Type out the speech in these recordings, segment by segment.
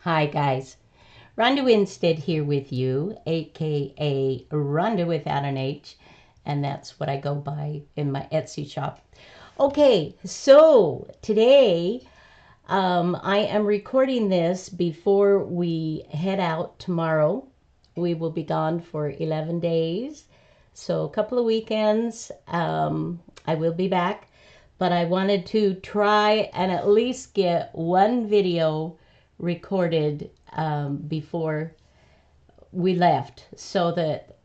Hi guys, Ronda Winstead here with you, aka Ronda without an H, and that's what I go by in my Etsy shop. Okay, so today I am recording this before we head out tomorrow. We will be gone for 11 days, so a couple of weekends. I will be back, but I wanted to try and at least get one video recorded before we left so that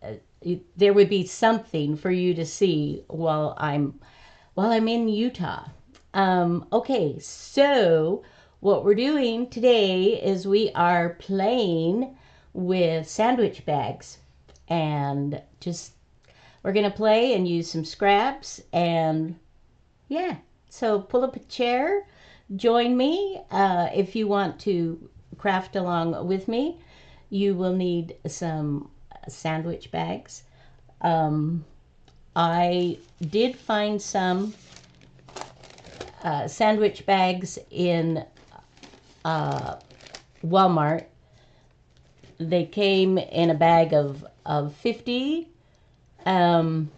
there would be something for you to see while I'm in Utah. Okay, so what we're doing today is we are playing with sandwich bags, and just we're gonna play and use some scraps, and yeah. So pull up a chair, join me. If you want to craft along with me, you will need some sandwich bags. Um, I did find some sandwich bags in uh, Walmart. They came in a bag of 50, um,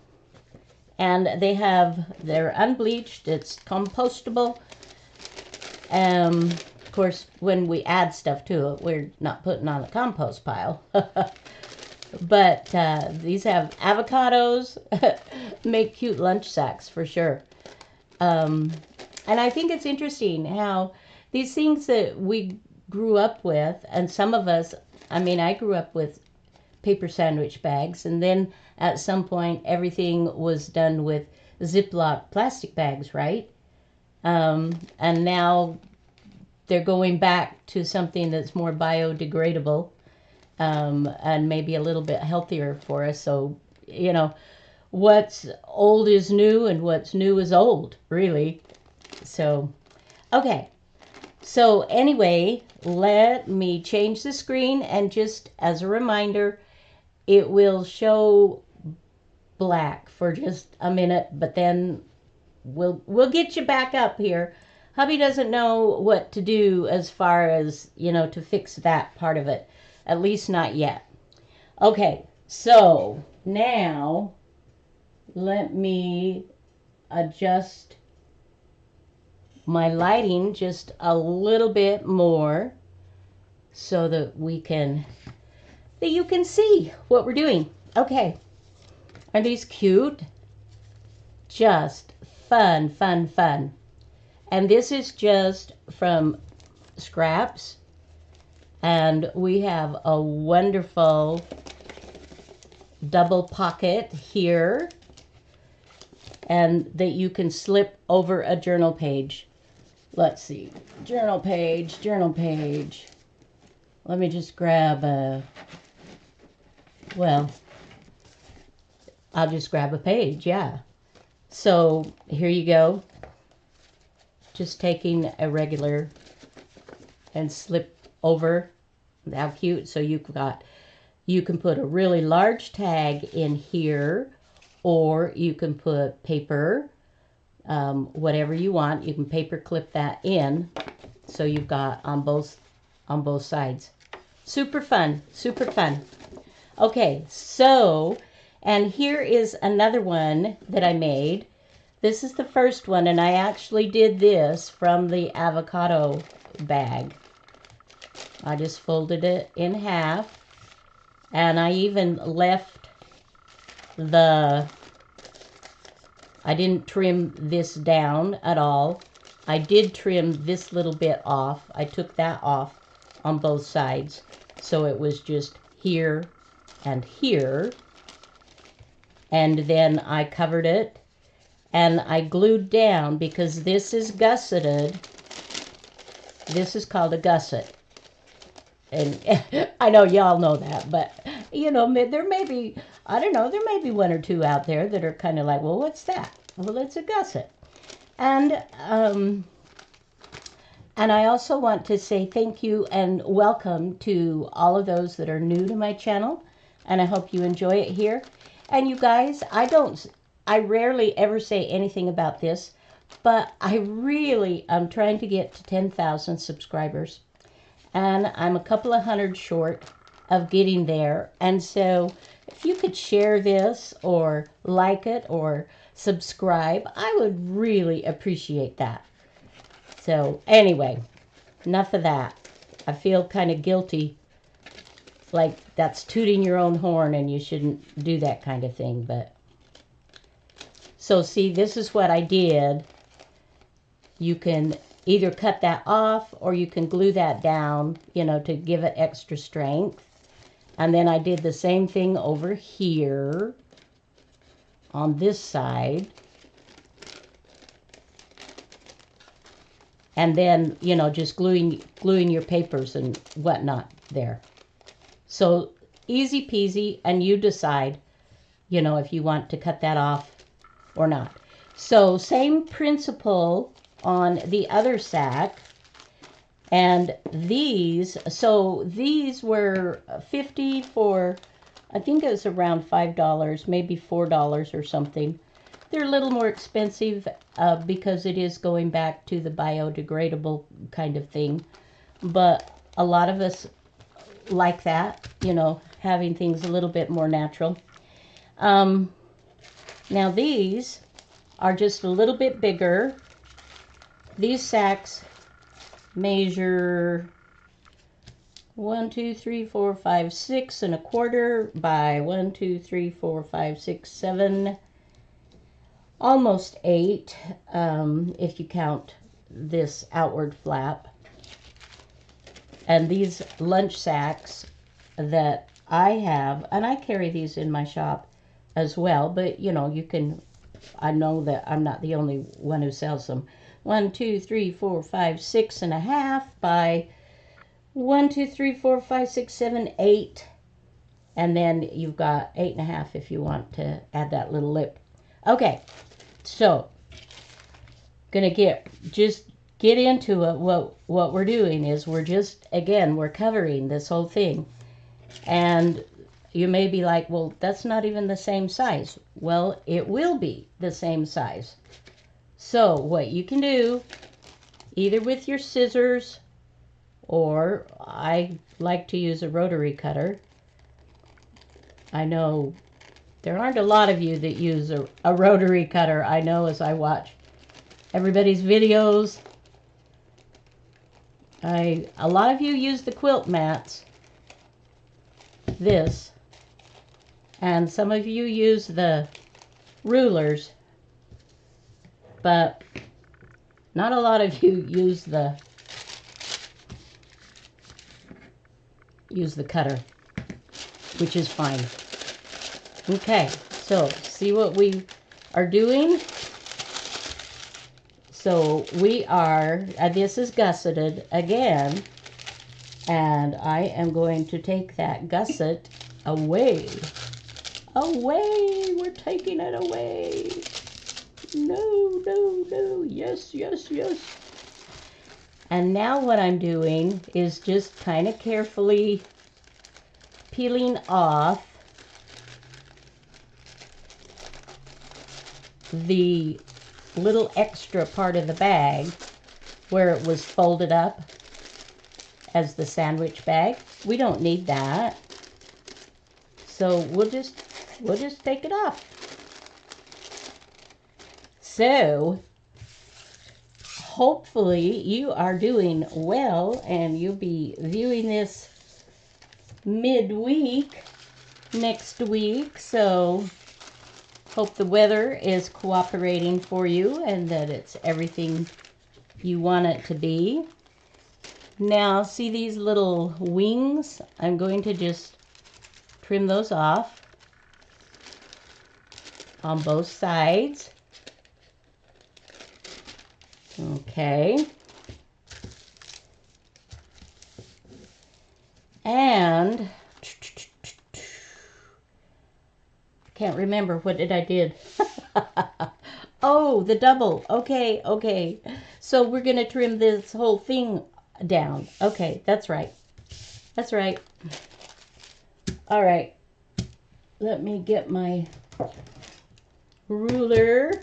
and they're unbleached. It's compostable. Of course, when we add stuff to it, we're not putting on the compost pile. But these have avocados, make cute lunch sacks for sure. And I think it's interesting how these things that we grew up with, and some of us, I grew up with paper sandwich bags, and then at some point everything was done with Ziploc plastic bags, right? And now they're going back to something that's more biodegradable, and maybe a little bit healthier for us. So, what's old is new and what's new is old, really. So, okay. So anyway, let me change the screen, and just as a reminder, it will show black for just a minute, but then we'll get you back up here. Hubby doesn't know what to do as far as, to fix that part of it. At least not yet. Okay, so now let me adjust my lighting just a little bit more so that you can see what we're doing. Okay. Are these cute? Just fun, fun, fun. And this is just from scraps. And we have a wonderful double pocket here, and that you can slip over a journal page. Let's see. Journal page, journal page. Let me just grab I'll just grab a page, yeah. So here you go. Just taking a regular and slip over. How cute. So you can put a really large tag in here, or you can put paper, whatever you want. You can paper clip that in, so you've got on both sides. Super fun, super fun. Okay, so, and here is another one that I made. This is the first one, and I actually did this from the avocado bag. I just folded it in half, and I even left I didn't trim this down at all. I did trim this little bit off. I took that off on both sides, so it was just here and here. And then I covered it, and I glued down, because this is gusseted. This is called a gusset. And I know y'all know that, but, there may be, I don't know, there may be one or two out there that are kind of like, well, what's that? Well, it's a gusset. And I also want to say thank you and welcome to all of those that are new to my channel, and I hope you enjoy it here. And you guys, I rarely ever say anything about this, but I really am trying to get to 10,000 subscribers. and I'm a couple of hundred short of getting there. And so if you could share this or like it or subscribe, I would really appreciate that. So anyway, enough of that. I feel kind of guilty, like that's tooting your own horn and you shouldn't do that kind of thing. But so see, this is what I did. You can either cut that off or you can glue that down, you know, to give it extra strength. And then I did the same thing over here on this side. And then, you know, just gluing your papers and whatnot there. So easy peasy, and you decide, you know, if you want to cut that off or not. So same principle on the other sack. And these, so these were 50 for, I think it was around $5, maybe $4 or something. They're a little more expensive because it is going back to the biodegradable kind of thing. But a lot of us like that, you know, having things a little bit more natural. Now these are just a little bit bigger. These sacks measure 1, 2, 3, 4, 5, 6 and a quarter by 1, 2, 3, 4, 5, 6, 7, almost 8 if you count this outward flap. And these lunch sacks that I have, and I carry these in my shop as well, but you know, you can, I know that I'm not the only one who sells them. 1, 2, 3, 4, 5, 6 and a half by 1, 2, 3, 4, 5, 6, 7, 8. And then you've got 8 and a half if you want to add that little lip. Okay, so gonna get into it. What we're doing is we're just, again, we're covering this whole thing. And you may be like, well, that's not even the same size. Well, it will be the same size. So what you can do, either with your scissors, or I like to use a rotary cutter. I know there aren't a lot of you that use a rotary cutter. I know, as I watch everybody's videos. A lot of you use the quilt mats, this, and some of you use the rulers, but not a lot of you use the cutter, which is fine. Okay, so see what we are doing? So we are, this is gusseted again, and I am going to take that gusset away. Away! We're taking it away. No, no, no. Yes, yes, yes. And now what I'm doing is just kind of carefully peeling off the little extra part of the bag where it was folded up as the sandwich bag. We don't need that. So we'll just take it off. So hopefully you are doing well, and you'll be viewing this midweek next week. So hope the weather is cooperating for you and that it's everything you want it to be. Now, see these little wings? I'm going to just trim those off on both sides. Okay. And can't remember what did I did. Oh, the double. Okay, okay. So we're going to trim this whole thing down. Okay, that's right. That's right. All right. Let me get my ruler,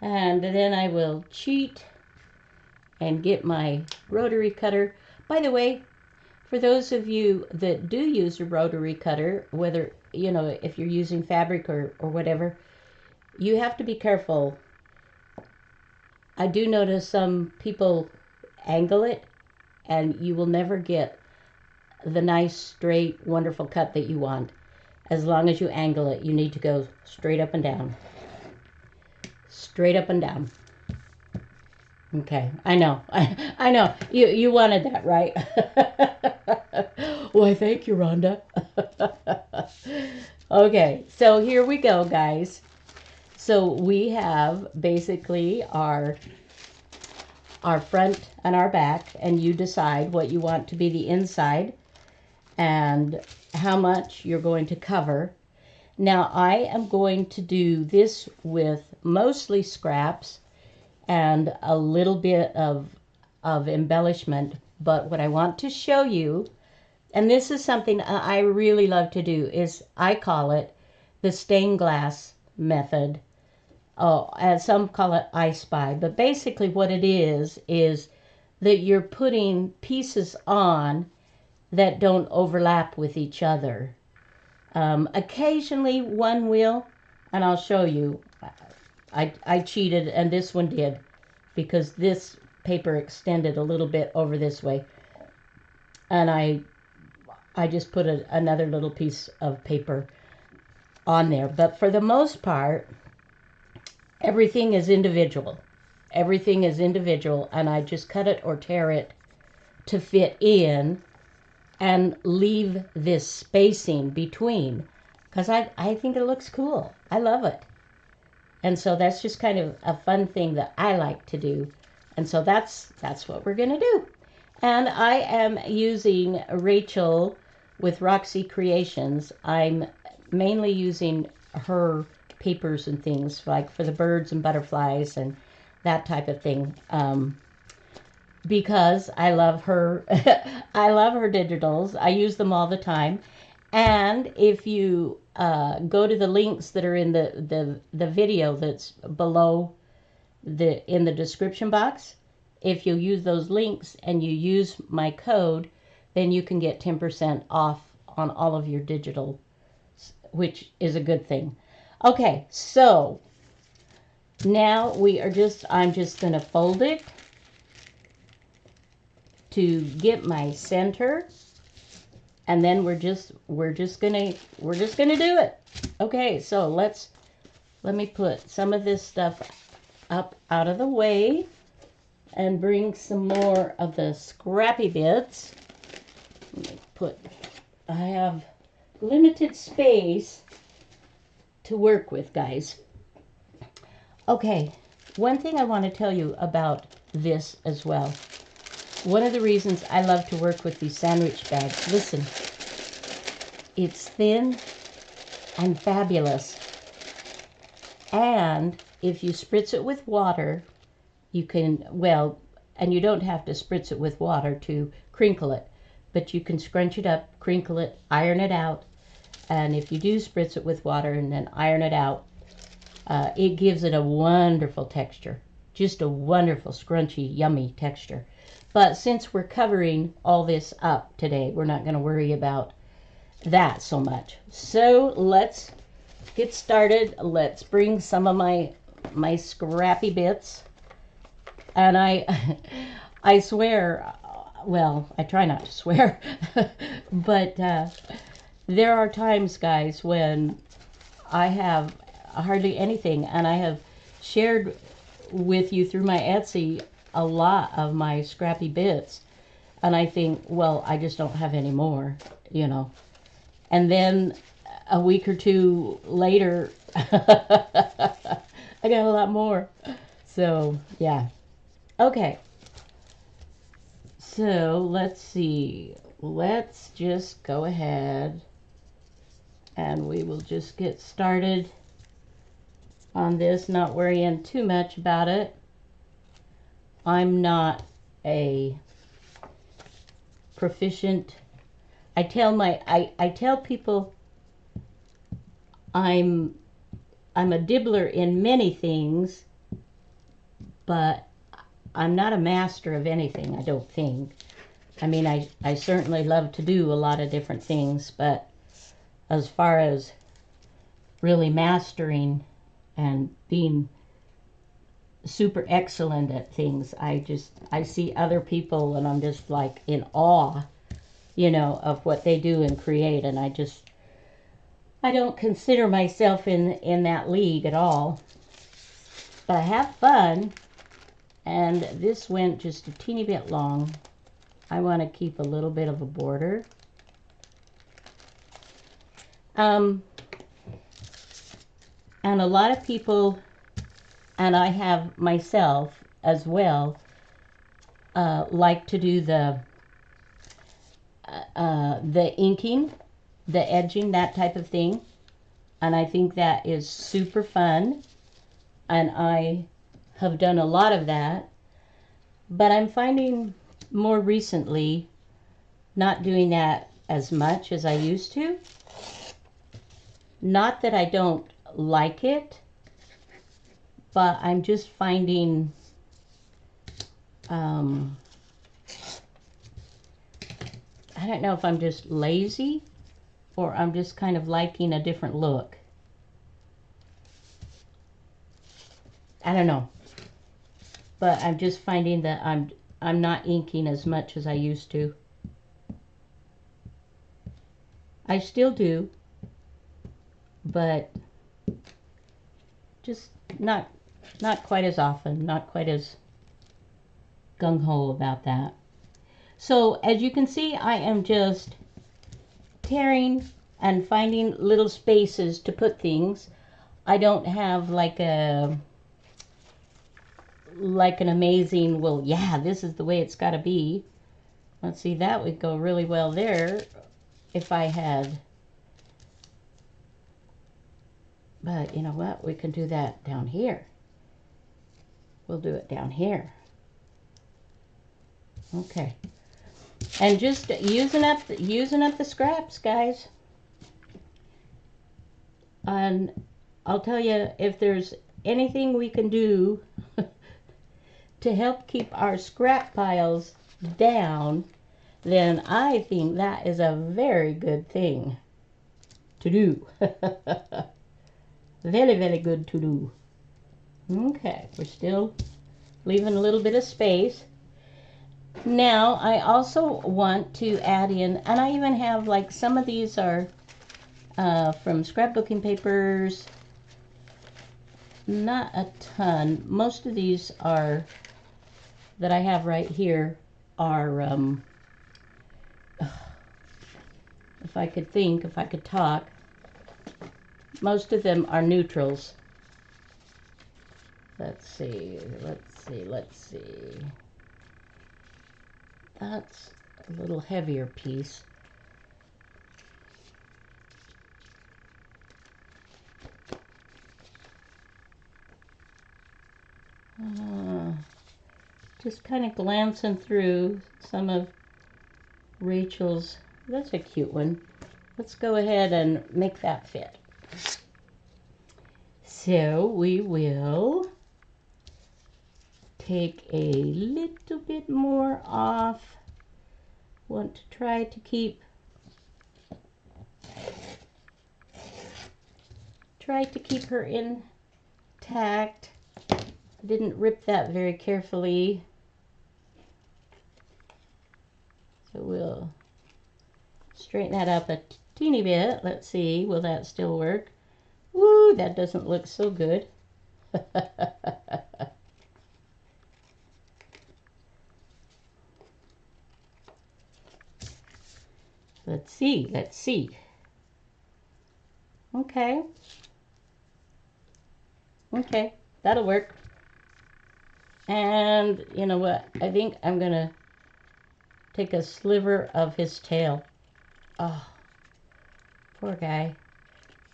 and then I will cheat and get my rotary cutter. By the way, for those of you that do use a rotary cutter, whether, you know, if you're using fabric or whatever, you have to be careful. I do notice some people angle it, and you will never get the nice, straight, wonderful cut that you want. As long as you angle it, you need to go straight up and down. Straight up and down. Okay, I know. I know. You wanted that, right? Why, thank you, Rhonda. Okay, so here we go, guys. So we have basically our front and our back, and you decide what you want to be the inside and how much you're going to cover. Now, I am going to do this with mostly scraps and a little bit of embellishment, but what I want to show you, and this is something I really love to do, is I call it the stained glass method. Oh, as some call it I Spy, but basically what it is that you're putting pieces on that don't overlap with each other. Occasionally one will, and I'll show you. I cheated, and this one did, because this paper extended a little bit over this way, and I just put another little piece of paper on there. But for the most part, everything is individual. Everything is individual, and I just cut it or tear it to fit in and leave this spacing between, because I think it looks cool. I love it. And so that's just kind of a fun thing that I like to do. And so that's what we're going to do. And I am using Rachel with Roxy Creations. I'm mainly using her papers and things, like for the birds and butterflies and that type of thing, because I love her. I love her digitals. I use them all the time. And if you go to the links that are in the video that's below in the description box, if you use those links and you use my code, then you can get 10% off on all of your digital, which is a good thing. Okay, so now I'm just going to fold it to get my center, and then we're just gonna do it. Okay, so let me put some of this stuff up out of the way and bring some more of the scrappy bits. I have limited space to work with, guys. Okay, one thing I want to tell you about this as well. One of the reasons I love to work with these sandwich bags, listen, it's thin and fabulous. And if you spritz it with water, you can, well, and you don't have to spritz it with water to crinkle it, but you can scrunch it up, crinkle it, iron it out. And if you do spritz it with water and then iron it out, it gives it a wonderful texture. Just a wonderful, scrunchy, yummy texture. But since we're covering all this up today, we're not going to worry about that so much. So let's get started. Let's bring some of my scrappy bits. And I swear, well, I try not to swear, but there are times, guys, when I have hardly anything, and I have shared with you through my Etsy a lot of my scrappy bits, and I think, well, I just don't have any more, you know. And then a week or two later, I got a lot more. So, yeah. Okay. So, let's see. Let's just go ahead and we will just get started on this, not worrying too much about it. I'm not a proficient. I tell people I'm a dibbler in many things, but I'm not a master of anything, I don't think. I mean, I certainly love to do a lot of different things, but as far as really mastering and being super excellent at things, I see other people and I'm just like in awe, you know, of what they do and create, and I don't consider myself in that league at all, but I have fun. And this went just a teeny bit long. I want to keep a little bit of a border. And a lot of people, and I have myself as well, like to do the inking, the edging, that type of thing. And I think that is super fun. And I have done a lot of that. But I'm finding more recently not doing that as much as I used to. Not that I don't like it, but I'm just finding I don't know if I'm just lazy or I'm just kind of liking a different look. I don't know. But I'm just finding that I'm not inking as much as I used to. I still do, but just not quite as often, not quite as gung-ho about that. So as you can see, I am just tearing and finding little spaces to put things. I don't have like an amazing, well, yeah, this is the way it's got to be. Let's see, that would go really well there if I had. But you know what? We can do that down here. We'll do it down here. Okay. And just using up the scraps, guys. And I'll tell you, if there's anything we can do to help keep our scrap piles down, then I think that is a very good thing to do. Very, very good to do. Okay, we're still leaving a little bit of space. Now, I also want to add in, and I even have like some of these are from scrapbooking papers. Not a ton. Most of these are that I have right here are, if I could think, if I could talk, most of them are neutrals. Let's see. That's a little heavier piece. Just kind of glancing through some of Rachel's. That's a cute one. Let's go ahead and make that fit. So we will take a little bit more off. Want to try to keep her intact. I didn't rip that very carefully. So we'll straighten that up a teeny bit. Let's see, will that still work? Woo, that doesn't look so good. Let's see. Okay, that'll work. And you know what? I think I'm gonna take a sliver of his tail. Oh, poor guy.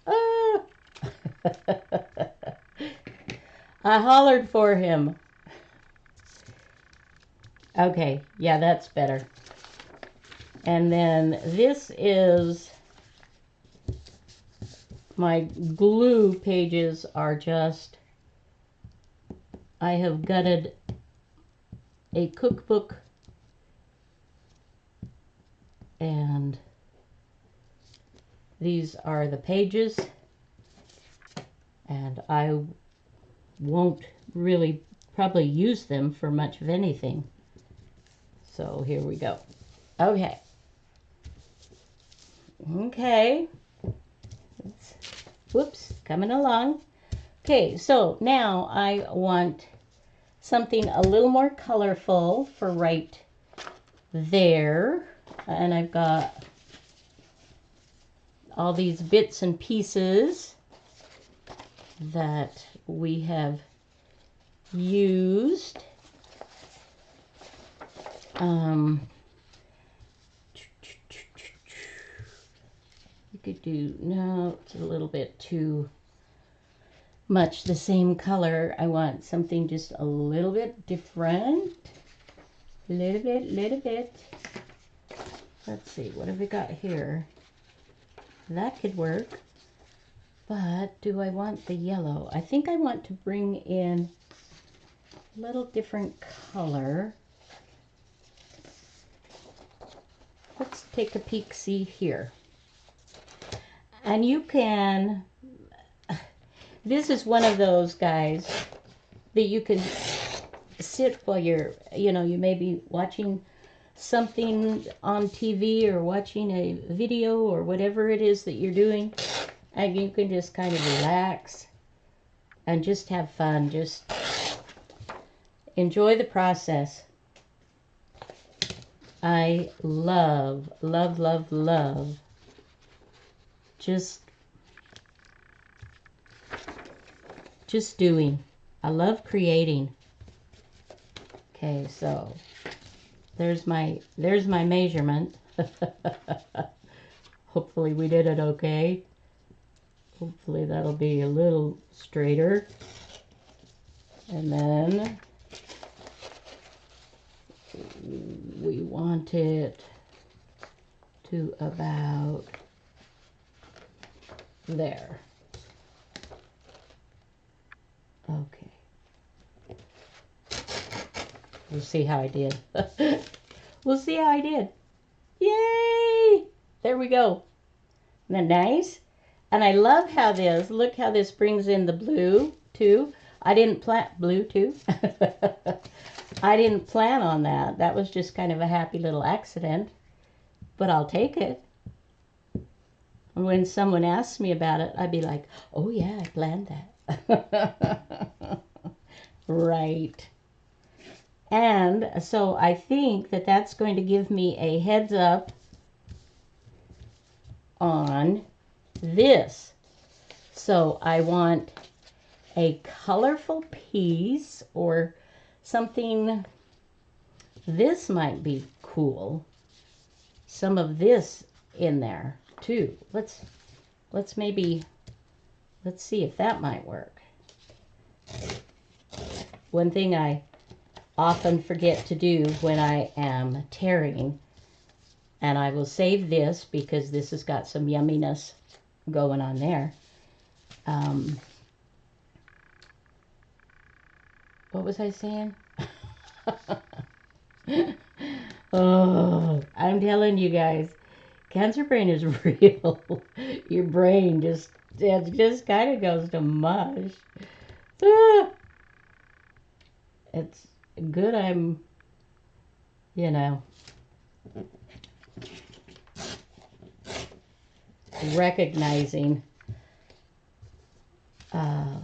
Ah. I hollered for him. Okay, yeah, that's better. And then this is my glue pages are just, I have gutted a cookbook And these are the pages, and I won't really probably use them for much of anything. So here we go. Okay. Okay. Whoops, coming along. Okay, so now I want something a little more colorful for right there. And I've got all these bits and pieces that we have used. You could do, no, it's a little bit too much the same color. I want something just a little bit different. Little bit. Let's see, what have we got here? That could work. But do I want the yellow? I think I want to bring in a little different color. Let's take a peek, see here. And you can, this is one of those guys that you can sit while you're, you know, you may be watching something on TV or watching a video or whatever it is that you're doing, and you can just kind of relax and just have fun. Just enjoy the process. I love, love, love, love just doing. I love creating. Okay, so there's my measurement. Hopefully we did it okay. Hopefully that'll be a little straighter. And then we want it to about there. Okay. We'll see how I did. We'll see how I did. Yay! There we go. Isn't that nice? And I love how this, look how this brings in the blue too. I didn't plan, blue too. I didn't plan on that. That was just kind of a happy little accident. But I'll take it. And when someone asks me about it, I'd be like, oh yeah, I planned that. Right. And so I think that that's going to give me a heads up on this. So I want a colorful piece or something. This might be cool. Some of this in there too. Let's see if that might work. One thing I often forget to do when I am tearing, and I will save this because this has got some yumminess going on there. What was I saying? Oh, I'm telling you guys, cancer brain is real. Your brain just kind of goes to mush. It's good I'm, you know, recognizing how,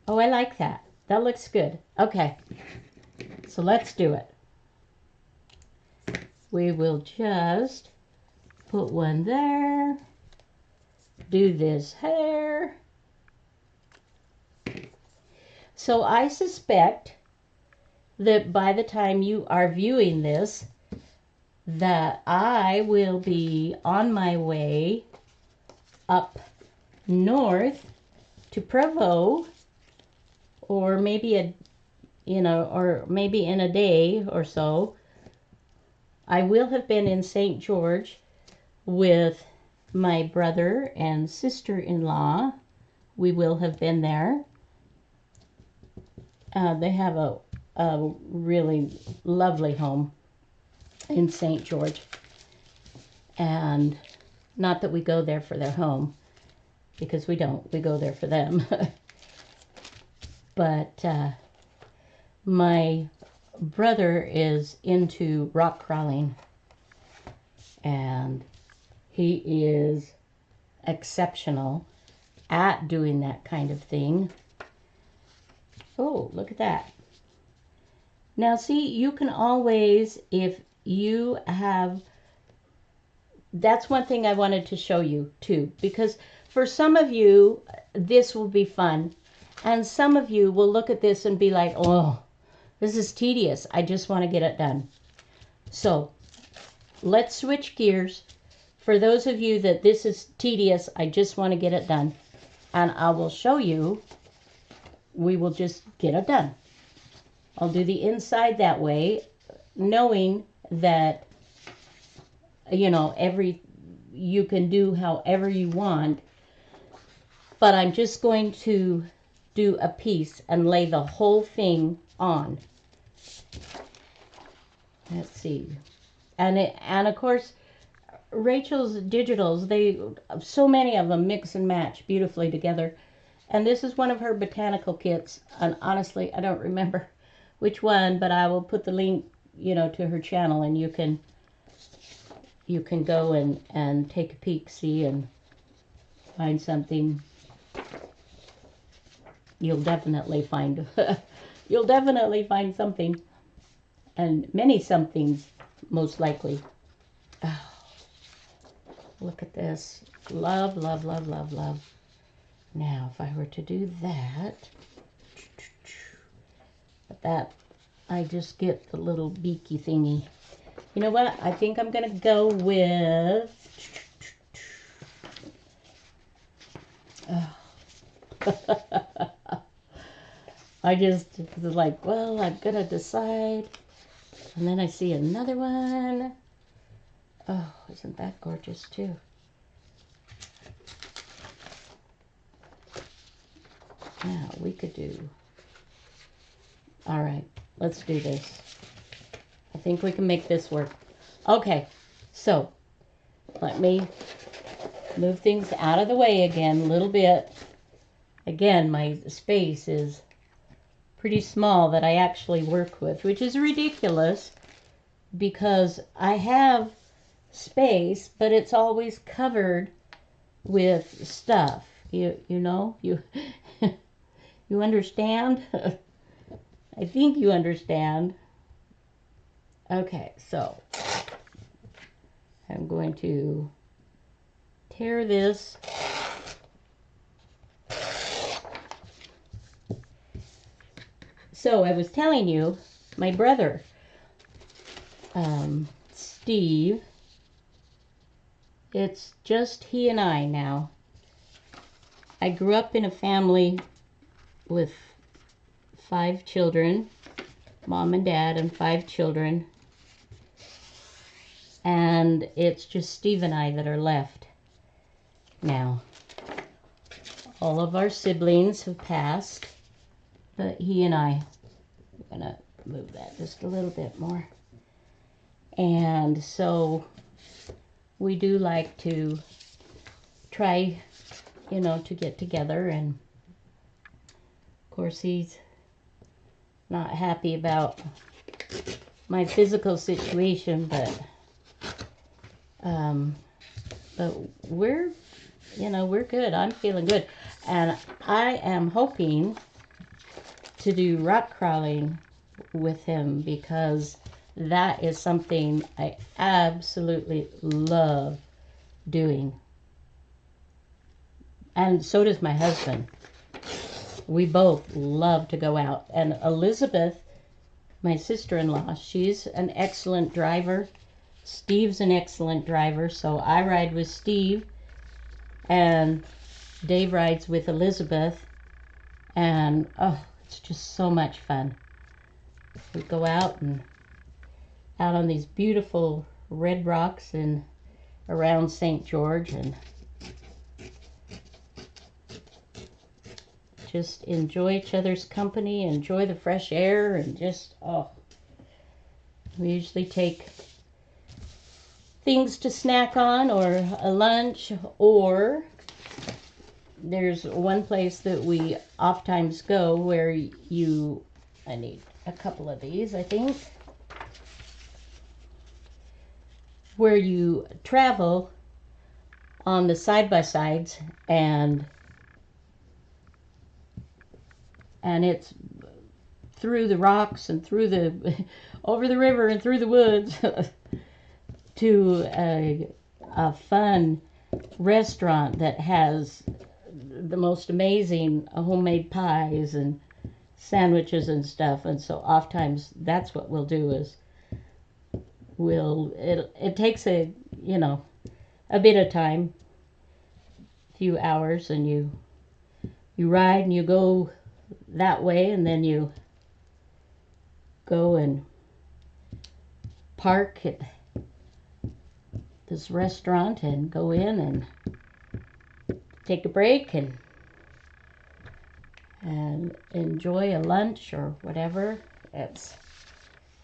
oh, I like that. That looks good. Okay, so let's do it. We will just put one there, do this hair. So I suspect that by the time you are viewing this, that I will be on my way up north to Provo, or maybe or maybe in a day or so. I will have been in St. George with my brother and sister-in-law. We will have been there. They have a a really lovely home in St. George. And not that we go there for their home, because we don't. We go there for them. But my brother is into rock crawling, and he is exceptional at doing that kind of thing. Oh, look at that. Now see, you can always, if you have, that's one thing I wanted to show you too, because for some of you, this will be fun. And some of you will look at this and be like, oh, this is tedious. I just want to get it done. So let's switch gears. For those of you that this is tedious, I just want to get it done. And I will show you, we will just get it done. I'll do the inside that way, knowing that, you know, you can do however you want. But I'm just going to do a piece and lay the whole thing on. Let's see. And of course, Rachel's digitals, so many of them mix and match beautifully together. And this is one of her botanical kits. And honestly, I don't remember which one, but I will put the link, you know, to her channel, and you can go and take a peek, see, and find something. You'll definitely find something, and many somethings, most likely. Oh, look at this. Love, love, love, love, love. Now, if I were to do that, I just get the little beaky thingy. You know what? I think I'm going to go with... I just was like, well, I'm going to decide. And then I see another one. Oh, isn't that gorgeous too? Now, we could do... All right, let's do this. I think we can make this work. Okay, so let me move things out of the way again a little bit. Again, my space is pretty small that I actually work with, which is ridiculous because I have space, but it's always covered with stuff. You know, you you understand? I think you understand. Okay, so I'm going to tear this. So I was telling you, my brother, Steve, it's just he and I now. I grew up in a family with 5 children, mom and dad and 5 children. And it's just Steve and I that are left now. All of our siblings have passed, but he and I, I'm going to move that just a little bit more. And so we do like to try, you know, to get together. And of course he's not happy about my physical situation, but we're, you know, we're good. I'm feeling good. And I am hoping to do rock crawling with him because that is something I absolutely love doing. And so does my husband. We both love to go out. And Elizabeth, my sister-in-law, she's an excellent driver. Steve's an excellent driver, so I ride with Steve, and Dave rides with Elizabeth, and oh, it's just so much fun. We go out on these beautiful red rocks and around St. George, and just enjoy each other's company, enjoy the fresh air, and just, oh. We usually take things to snack on, or a lunch, or there's one place that we oftentimes go where I need a couple of these, I think, where you travel on the side-by-sides, and it's through the rocks and through the over the river and through the woods to a fun restaurant that has the most amazing homemade pies and sandwiches and stuff. And so oftentimes that's what we'll do is it takes a bit of time, a few hours, and you ride and you go that way, and then you go and park at this restaurant and go in and take a break and enjoy a lunch or whatever. It's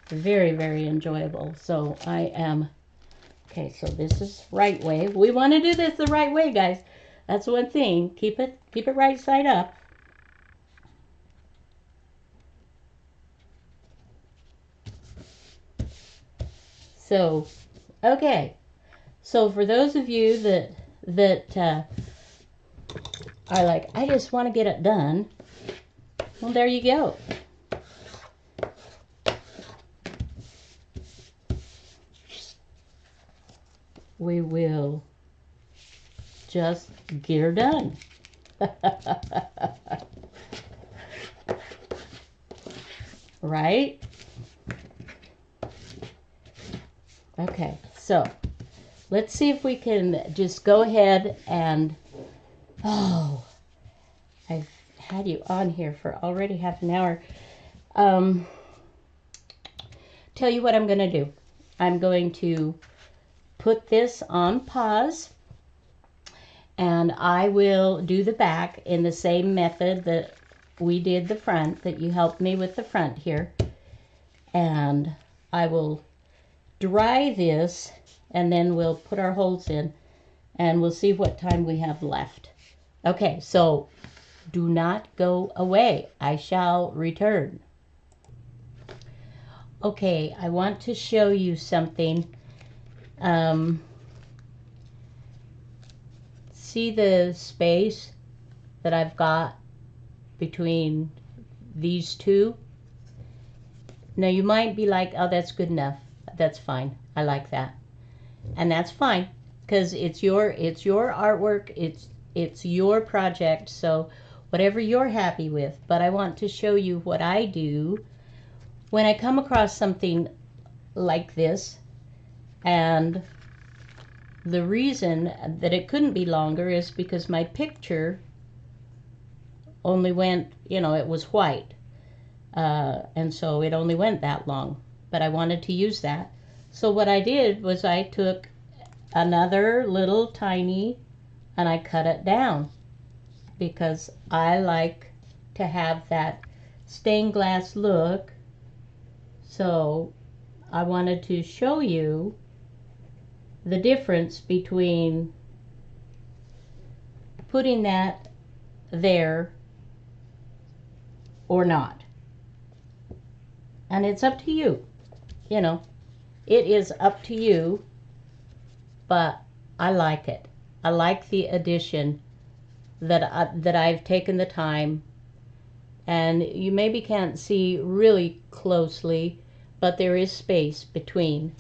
very, very enjoyable. So okay, so this is right way. We want to do this the right way, guys. That's one thing. Keep it right side up. So, okay. So for those of you that are like, I just want to get it done, well, there you go. We will just get her done. Right? Okay, so let's see if we can just go ahead and, oh, I've had you on here for already half an hour. Tell you what I'm going to do. I'm going to put this on pause, and I will do the back in the same method that we did the front, that you helped me with the front here. And I will dry this, and then we'll put our holes in, and we'll see what time we have left. Okay, so do not go away. I shall return. Okay, I want to show you something. See the space that I've got between these two? Now you might be like, oh, that's good enough. That's fine. I like that. And that's fine, because it's your artwork, it's your project, so whatever you're happy with. But I want to show you what I do when I come across something like this. And the reason that it couldn't be longer is because my picture only went, it was white. And so it only went that long. But I wanted to use that. So what I did was I took another little tiny and I cut it down, because I like to have that stained glass look. So I wanted to show you the difference between putting that there or not. And it's up to you. It is up to you, but I like it. I like the addition that I've taken the time, and you maybe can't see really closely, but there is space between.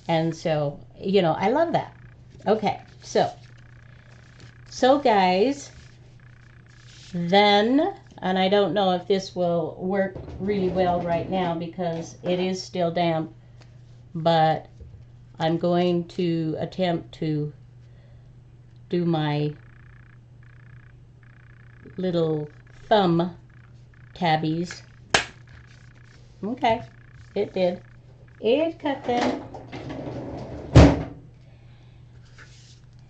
And so, I love that. Okay, so guys, then, and I don't know if this will work really well right now because it is still damp, but I'm going to attempt to do my little thumb tabbies. Okay, it did. It cut them.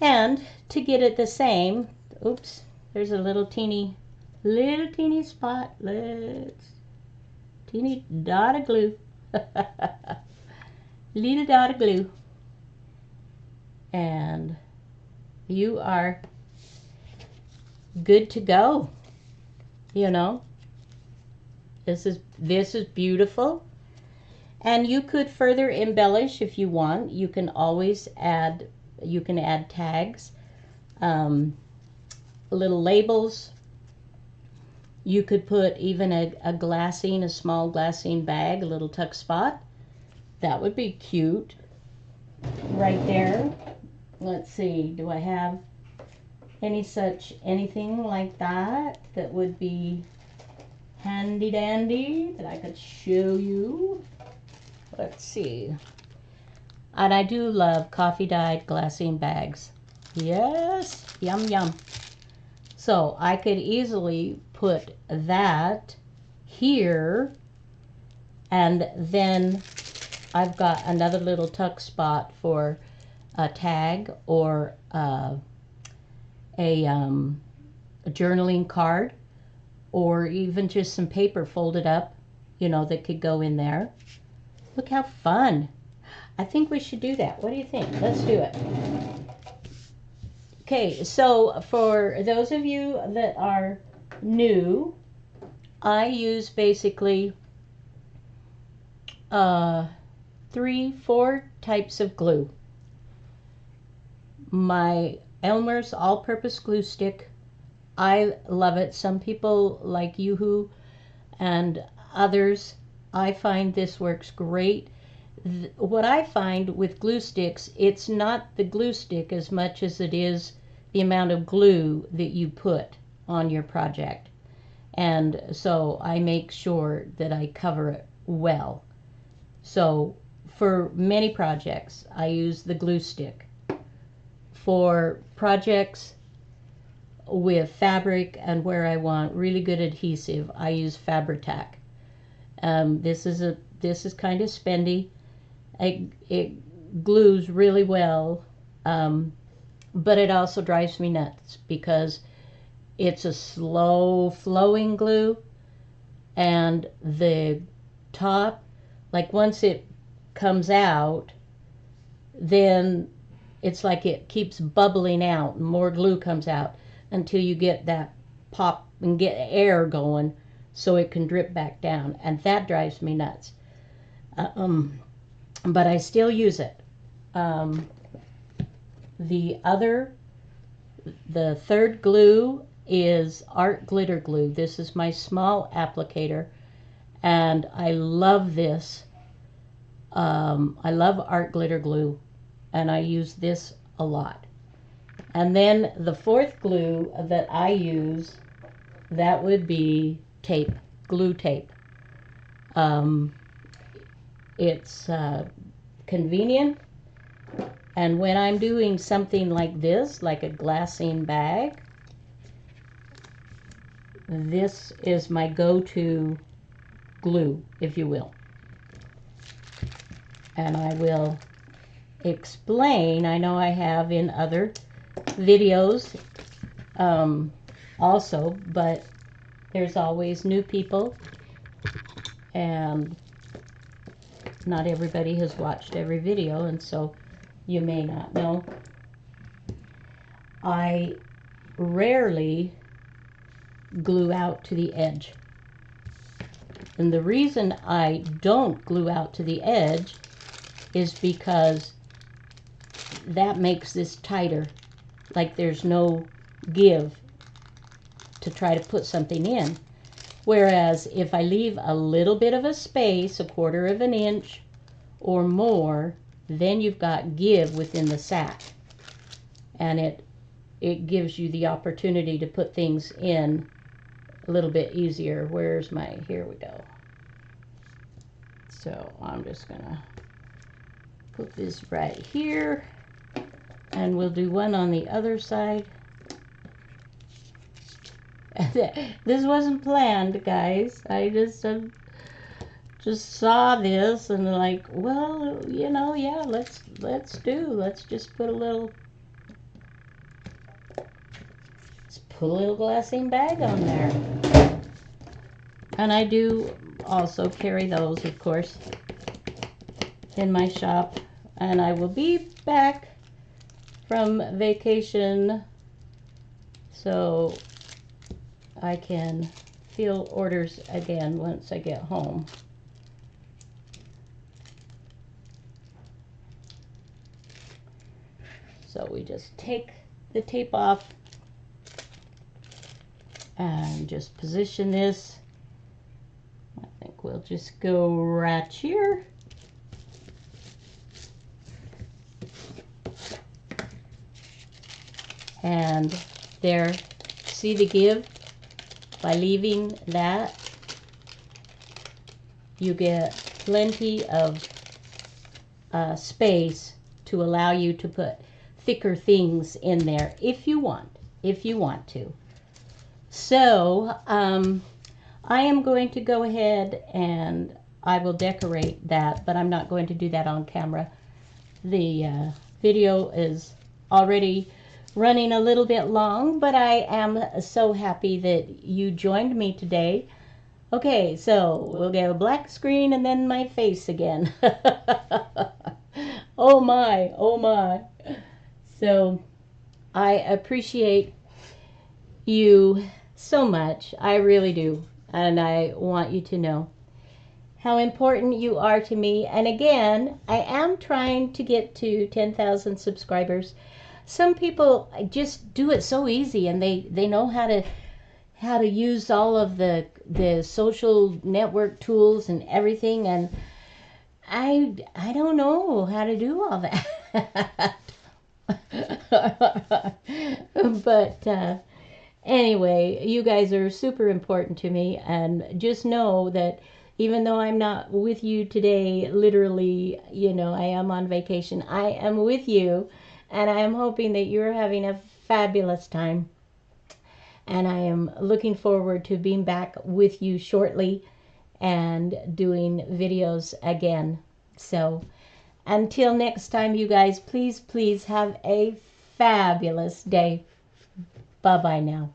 And to get it the same, oops, there's a little teeny Little teeny spotlets. Teeny dot of glue. Little dot of glue. And you are good to go. You know, this is beautiful. And you could further embellish if you want. You can always add, tags, little labels. You could put even a small glassine bag, a little tuck spot. That would be cute right there. Let's see, do I have anything like that would be handy dandy that I could show you? Let's see. And I do love coffee dyed glassine bags. Yes, yum yum. So I could easily put that here, and then I've got another little tuck spot for a tag or a journaling card, or even just some paper folded up, that could go in there. Look how fun. I think we should do that. What do you think? Let's do it. Okay, so for those of you that are new, I use basically 3-4 types of glue. My Elmer's all-purpose glue stick, I love it. Some people like Yoo-Hoo and others. I find this works great. What I find with glue sticks, it's not the glue stick as much as it is the amount of glue that you put on your project. And so I make sure that I cover it well. So for many projects, I use the glue stick. For projects with fabric and where I want really good adhesive, I use Fabri-Tac. This is kind of spendy. It glues really well, but it also drives me nuts because it's a slow flowing glue, and the top, like once it comes out, then it's like it keeps bubbling out and more glue comes out until you get that pop and get air going so it can drip back down, and that drives me nuts. But I still use it. The third glue is art glitter glue. This is my small applicator, and I love this. I love art glitter glue, and I use this a lot. And then the fourth glue that I use, that would be tape, glue tape. It's convenient, and when I'm doing something like this, like a glassine bag, this is my go-to glue, if you will. And I will explain, I know I have in other videos also, but there's always new people, and not everybody has watched every video, and so you may not know. I rarely glue out to the edge. And the reason I don't glue out to the edge is because that makes this tighter. Like there's no give to try to put something in. Whereas if I leave a little bit of a space, 1/4 of an inch or more, then you've got give within the sack. And it gives you the opportunity to put things in a little bit easier. Here we go. So I'm just gonna put this right here, and we'll do one on the other side. This wasn't planned, guys. I just saw this and like, well, yeah, let's just put a little, let's put a little glassine bag on there. And I do also carry those, of course, in my shop. And I will be back from vacation so I can fill orders again once I get home. So we just take the tape off and just position this. I think we'll just go right here. And there, see the give? By leaving that, you get plenty of space to allow you to put thicker things in there if you want to. So I am going to go ahead and I will decorate that, but I'm not going to do that on camera. The video is already running a little bit long, but I am so happy that you joined me today. Okay, so we'll get a black screen and then my face again. Oh my, oh my. So I appreciate you so much. I really do. And I want you to know how important you are to me. And again, I am trying to get to 10,000 subscribers. Some people just do it so easy, and they know how to use all of the social network tools and everything, and I don't know how to do all that. But anyway, you guys are super important to me, and just know that even though I'm not with you today, literally, you know, I am on vacation, I am with you. And I am hoping that you're having a fabulous time. And I am looking forward to being back with you shortly and doing videos again. So until next time, you guys, please have a fabulous day. Bye-bye now.